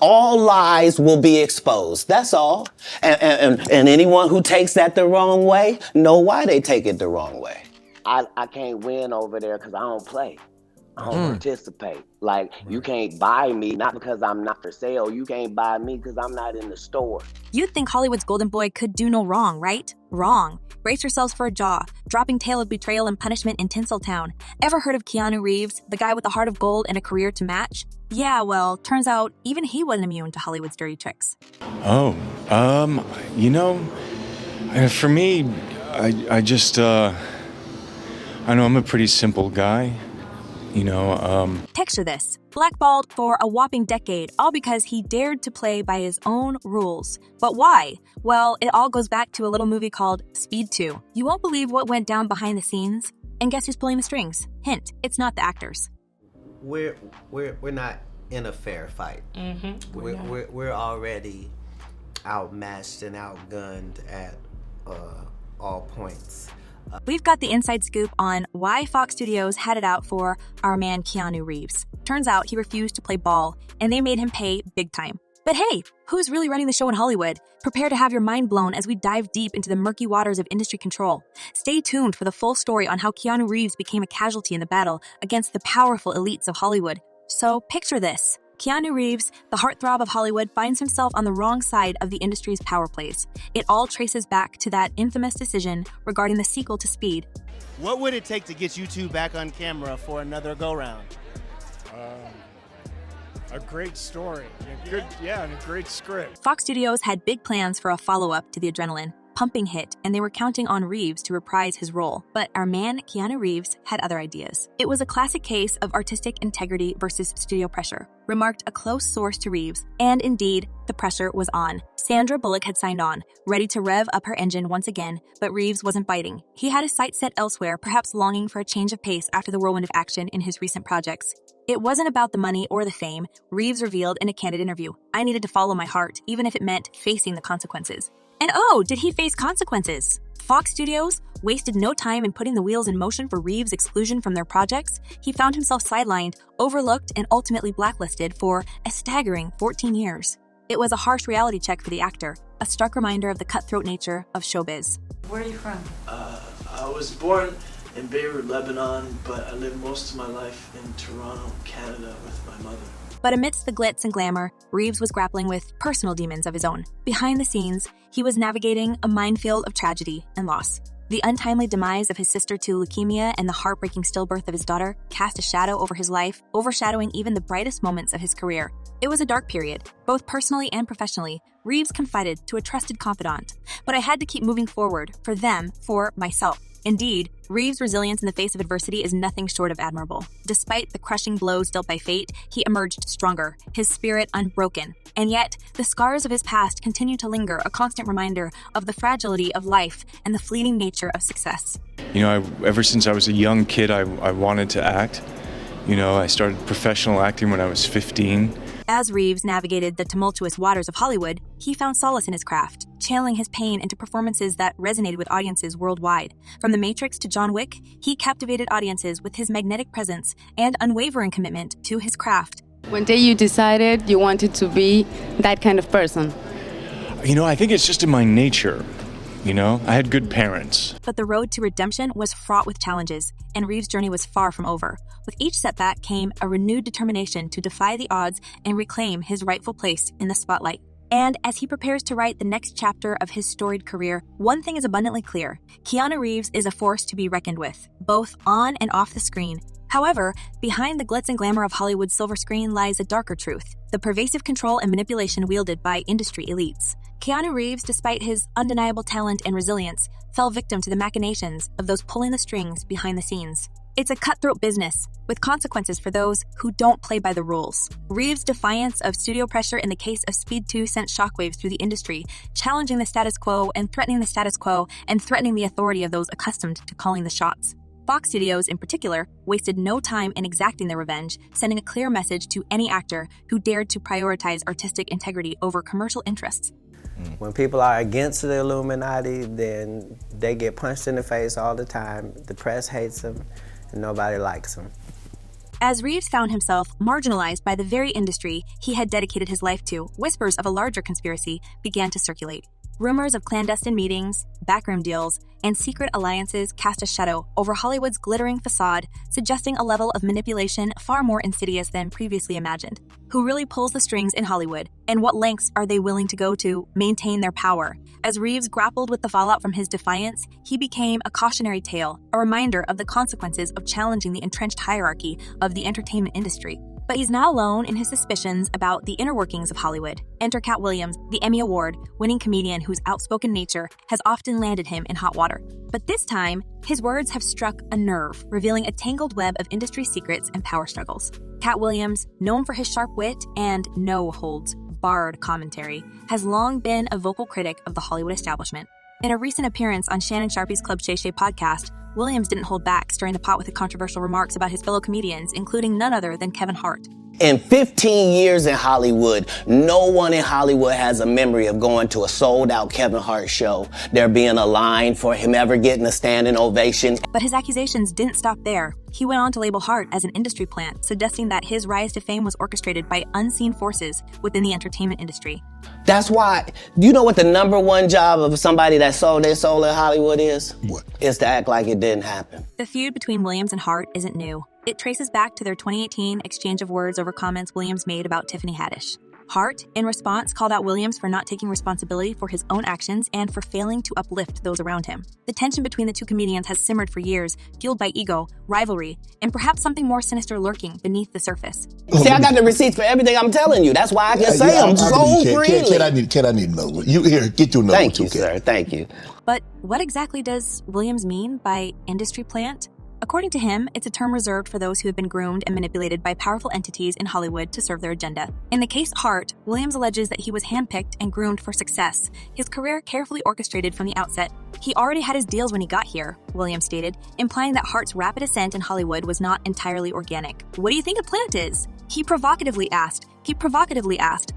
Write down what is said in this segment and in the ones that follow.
All lies will be exposed. That's all. And anyone who takes that the wrong way, know why they take it the wrong way. I can't win over there because I don't play. I don't participate. Like, you can't buy me, not because I'm not for sale. You can't buy me because I'm not in the store. You'd think Hollywood's golden boy could do no wrong, right? Wrong. Brace yourselves for a jaw. Dropping tale of betrayal and punishment in Tinseltown. Ever heard of Keanu Reeves, the guy with a heart of gold and a career to match? Yeah, well, turns out even he wasn't immune to Hollywood's dirty tricks. You know, for me, I just, I know I'm a pretty simple guy. Picture this. Blackballed for a whopping decade, all because he dared to play by his own rules. But why? Well, it all goes back to a little movie called Speed 2. You won't believe what went down behind the scenes. And guess who's pulling the strings? Hint, it's not the actors. We're not in a fair fight. We're already outmatched and outgunned at all points. We've got the inside scoop on why Fox Studios had it out for our man Keanu Reeves. Turns out he refused to play ball, and they made him pay big time. But hey, who's really running the show in Hollywood? Prepare to have your mind blown as we dive deep into the murky waters of industry control. Stay tuned for the full story on how Keanu Reeves became a casualty in the battle against the powerful elites of Hollywood. So picture this. Keanu Reeves, the heartthrob of Hollywood, finds himself on the wrong side of the industry's power plays. It all traces back to that infamous decision regarding the sequel to Speed. What would it take to get you two back on camera for another go-round? A great story, and a great script. Fox Studios had big plans for a follow-up to the adrenaline pumping hit, and they were counting on Reeves to reprise his role. But our man, Keanu Reeves, had other ideas. It was a classic case of artistic integrity versus studio pressure, remarked a close source to Reeves. And indeed, the pressure was on. Sandra Bullock had signed on, ready to rev up her engine once again, but Reeves wasn't biting. He had his sights set elsewhere, perhaps longing for a change of pace after the whirlwind of action in his recent projects. It wasn't about the money or the fame, Reeves revealed in a candid interview. I needed to follow my heart, even if it meant facing the consequences. And oh, did he face consequences? Fox Studios wasted no time in putting the wheels in motion for Reeves' exclusion from their projects. He found himself sidelined, overlooked, and ultimately blacklisted for a staggering 14 years. It was a harsh reality check for the actor, a stark reminder of the cutthroat nature of showbiz. Where are you from? I was born in Beirut, Lebanon, but I lived most of my life in Toronto, Canada with my mother. But amidst the glitz and glamour, Reeves was grappling with personal demons of his own. Behind the scenes, he was navigating a minefield of tragedy and loss. The untimely demise of his sister to leukemia and the heartbreaking stillbirth of his daughter cast a shadow over his life, overshadowing even the brightest moments of his career. It was a dark period, both personally and professionally. Reeves confided to a trusted confidant. But I had to keep moving forward, for them, for myself. Indeed, Reeves' resilience in the face of adversity is nothing short of admirable. Despite the crushing blows dealt by fate, he emerged stronger, his spirit unbroken. And yet, the scars of his past continue to linger, a constant reminder of the fragility of life and the fleeting nature of success. Ever since I was a young kid, I wanted to act. I started professional acting when I was 15. As Reeves navigated the tumultuous waters of Hollywood, he found solace in his craft, channeling his pain into performances that resonated with audiences worldwide. From The Matrix to John Wick, he captivated audiences with his magnetic presence and unwavering commitment to his craft. One day you decided you wanted to be that kind of person. I think it's just in my nature. I had good parents. But the road to redemption was fraught with challenges, and Reeves' journey was far from over. With each setback came a renewed determination to defy the odds and reclaim his rightful place in the spotlight. And as he prepares to write the next chapter of his storied career, one thing is abundantly clear. Keanu Reeves is a force to be reckoned with, both on and off the screen. However, behind the glitz and glamour of Hollywood's silver screen lies a darker truth, the pervasive control and manipulation wielded by industry elites. Keanu Reeves, despite his undeniable talent and resilience, fell victim to the machinations of those pulling the strings behind the scenes. It's a cutthroat business, with consequences for those who don't play by the rules. Reeves' defiance of studio pressure in the case of Speed 2 sent shockwaves through the industry, challenging the status quo and threatening the authority of those accustomed to calling the shots. Fox Studios, in particular, wasted no time in exacting their revenge, sending a clear message to any actor who dared to prioritize artistic integrity over commercial interests. When people are against the Illuminati, then they get punched in the face all the time. The press hates them, and nobody likes them. As Reeves found himself marginalized by the very industry he had dedicated his life to, whispers of a larger conspiracy began to circulate. Rumors of clandestine meetings, backroom deals, and secret alliances cast a shadow over Hollywood's glittering facade, suggesting a level of manipulation far more insidious than previously imagined. Who really pulls the strings in Hollywood, and what lengths are they willing to go to maintain their power? As Reeves grappled with the fallout from his defiance, he became a cautionary tale, a reminder of the consequences of challenging the entrenched hierarchy of the entertainment industry. But he's not alone in his suspicions about the inner workings of Hollywood. Enter Katt Williams, the Emmy Award-winning comedian whose outspoken nature has often landed him in hot water. But this time, his words have struck a nerve, revealing a tangled web of industry secrets and power struggles. Katt Williams, known for his sharp wit and no-holds-barred commentary, has long been a vocal critic of the Hollywood establishment. In a recent appearance on Shannon Sharpe's Club Shay podcast, Williams didn't hold back, stirring the pot with the controversial remarks about his fellow comedians, including none other than Kevin Hart. In 15 years in Hollywood, no one in Hollywood has a memory of going to a sold-out Kevin Hart show, there being a line for him ever getting a standing ovation. But his accusations didn't stop there. He went on to label Hart as an industry plant, suggesting that his rise to fame was orchestrated by unseen forces within the entertainment industry. That's why, you know what the number one job of somebody that sold their soul in Hollywood is? What? Is to act like it didn't happen. The feud between Williams and Hart isn't new. It traces back to their 2018 exchange of words over comments Williams made about Tiffany Haddish. Hart, in response, called out Williams for not taking responsibility for his own actions and for failing to uplift those around him. The tension between the two comedians has simmered for years, fueled by ego, rivalry, and perhaps something more sinister lurking beneath the surface. See, I got the receipts for everything I'm telling you. That's why I can say them so freely. Kid, I need another one. You here, get your number. Thank you, sir. Thank you. But what exactly does Williams mean by industry plant? According to him, it's a term reserved for those who have been groomed and manipulated by powerful entities in Hollywood to serve their agenda. In the case Hart, Williams alleges that he was handpicked and groomed for success, his career carefully orchestrated from the outset. He already had his deals when he got here, Williams stated, implying that Hart's rapid ascent in Hollywood was not entirely organic. What do you think a plant is? He provocatively asked,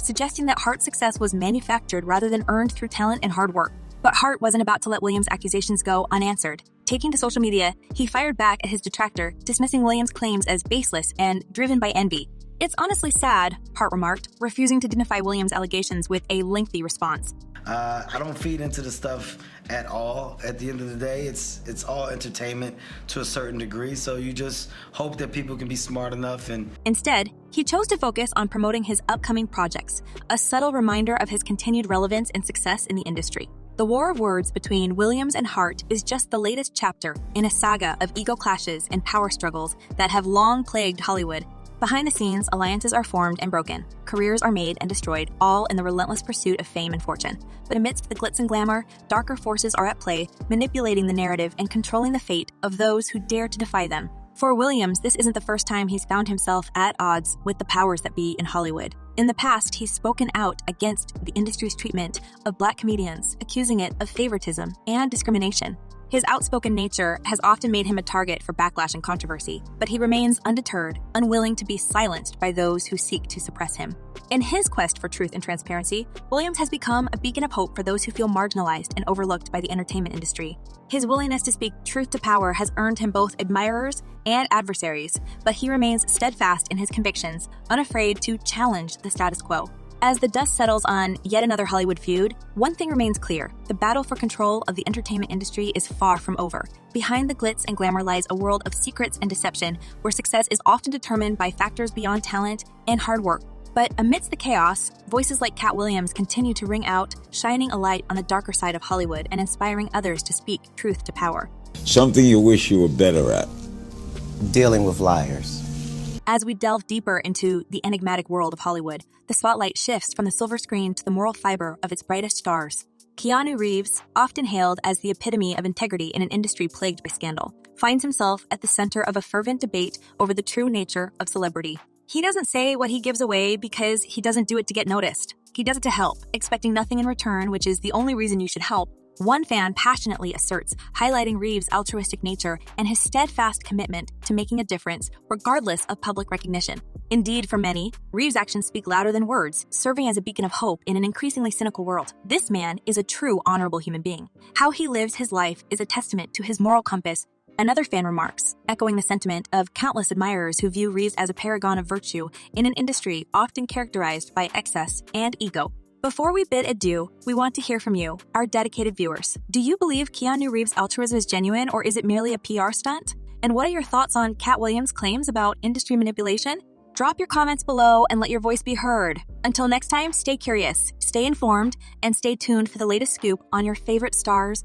suggesting that Hart's success was manufactured rather than earned through talent and hard work. But Hart wasn't about to let Williams' accusations go unanswered. Taking to social media, he fired back at his detractor, dismissing Williams' claims as baseless and driven by envy. It's honestly sad, Hart remarked, refusing to dignify Williams' allegations with a lengthy response. I don't feed into the stuff at all. At the end of the day, it's all entertainment to a certain degree, so you just hope that people can be smart enough and... Instead, he chose to focus on promoting his upcoming projects, a subtle reminder of his continued relevance and success in the industry. The war of words between Williams and Hart is just the latest chapter in a saga of ego clashes and power struggles that have long plagued Hollywood. Behind the scenes, alliances are formed and broken, careers are made and destroyed, all in the relentless pursuit of fame and fortune. But amidst the glitz and glamour, darker forces are at play, manipulating the narrative and controlling the fate of those who dare to defy them. For Williams, this isn't the first time he's found himself at odds with the powers that be in Hollywood. In the past, he's spoken out against the industry's treatment of Black comedians, accusing it of favoritism and discrimination. His outspoken nature has often made him a target for backlash and controversy, but he remains undeterred, unwilling to be silenced by those who seek to suppress him. In his quest for truth and transparency, Williams has become a beacon of hope for those who feel marginalized and overlooked by the entertainment industry. His willingness to speak truth to power has earned him both admirers and adversaries, but he remains steadfast in his convictions, unafraid to challenge the status quo. As the dust settles on yet another Hollywood feud, one thing remains clear. The battle for control of the entertainment industry is far from over. Behind the glitz and glamour lies a world of secrets and deception, where success is often determined by factors beyond talent and hard work. But amidst the chaos, voices like Katt Williams continue to ring out, shining a light on the darker side of Hollywood and inspiring others to speak truth to power. Something you wish you were better at. Dealing with liars. As we delve deeper into the enigmatic world of Hollywood, the spotlight shifts from the silver screen to the moral fiber of its brightest stars. Keanu Reeves, often hailed as the epitome of integrity in an industry plagued by scandal, finds himself at the center of a fervent debate over the true nature of celebrity. He doesn't say what he gives away because he doesn't do it to get noticed. He does it to help, expecting nothing in return, which is the only reason you should help. One fan passionately asserts, highlighting Reeves' altruistic nature and his steadfast commitment to making a difference, regardless of public recognition. Indeed, for many, Reeves' actions speak louder than words, serving as a beacon of hope in an increasingly cynical world. This man is a true honorable human being. How he lives his life is a testament to his moral compass, Another fan remarks, echoing the sentiment of countless admirers who view Reeves as a paragon of virtue in an industry often characterized by excess and ego. Before we bid adieu, we want to hear from you, our dedicated viewers. Do you believe Keanu Reeves' altruism is genuine, or is it merely a PR stunt? And what are your thoughts on Katt Williams' claims about industry manipulation? Drop your comments below and let your voice be heard. Until next time, stay curious, stay informed, and stay tuned for the latest scoop on your favorite stars